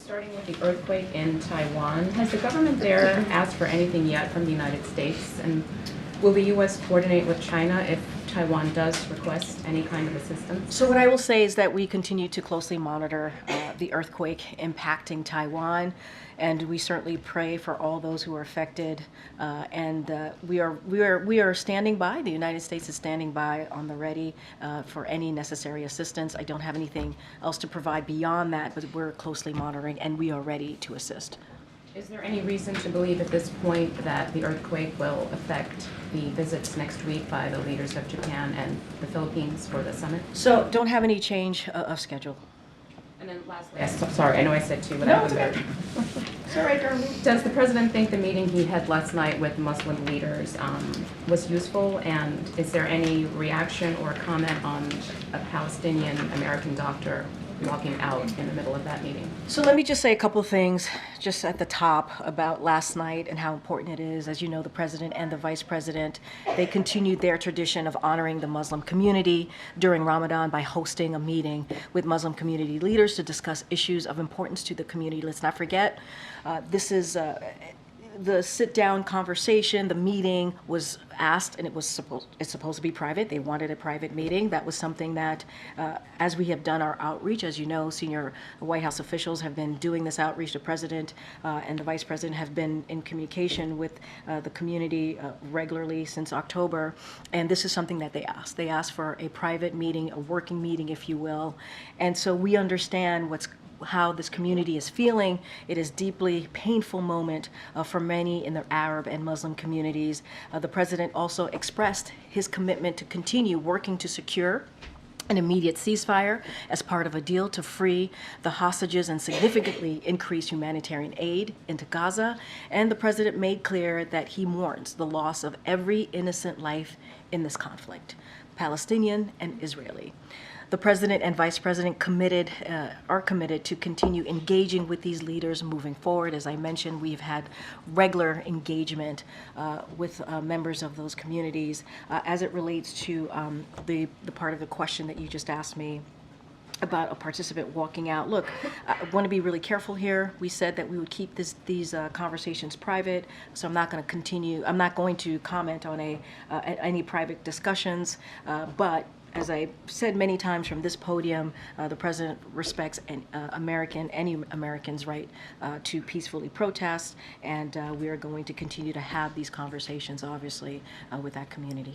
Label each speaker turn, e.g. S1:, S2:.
S1: Starting with the earthquake in Taiwan, has the government there asked for anything yet from the United States? And will the U.S. coordinate with China if Taiwan does request any kind of assistance?
S2: So what I will say is that we continue to closely monitor the earthquake impacting Taiwan, and we certainly pray for all those who are affected. We are standing by. The United States is standing by on the ready for any necessary assistance. I don't have anything else to provide beyond that, but we're closely monitoring, and we are ready to assist.
S1: Is there any reason to believe at this point that the earthquake will affect the visits next week by the leaders of Japan and the Philippines for the summit?
S2: So don't have any change of schedule.
S1: And then lastly, sorry, I know I said two, but
S2: No, it's okay. It's all right, Karine.
S1: Does the president think the meeting he had last night with Muslim leaders was useful? And is there any reaction or comment on a Palestinian American doctor walking out in the middle of that meeting?
S2: So let me just say a couple things just at the top about last night and how important it is. As you know, the president and the vice president, they continued their tradition of honoring the Muslim community during Ramadan by hosting a meeting with Muslim community leaders to discuss issues of importance to the community. Let's not forget, this is the sit-down conversation. The meeting was asked, and it's supposed to be private. They wanted a private meeting. That was something that, as we have done our outreach, as you know, senior White House officials have been doing this outreach. The president and the vice president have been in communication with the community regularly since October, and this is something that they asked. They asked for a private meeting, a working meeting, if you will, and so we understand how this community is feeling. It is a deeply painful moment for many in the Arab and Muslim communities. The president also expressed his commitment to continue working to secure an immediate ceasefire as part of a deal to free the hostages and significantly increase humanitarian aid into Gaza. And the president made clear that he mourns the loss of every innocent life in this conflict, Palestinian and Israeli. The president and vice president are committed to continue engaging with these leaders moving forward. As I mentioned, we've had regular engagement with members of those communities. As it relates to the part of the question that you just asked me about a participant walking out. Look, I want to be really careful here. We said that we would keep these conversations private, so I'm not going to comment on any private discussions, but as I said many times from this podium, the president respects any American's right to peacefully protest, and we are going to continue to have these conversations, obviously, with that community.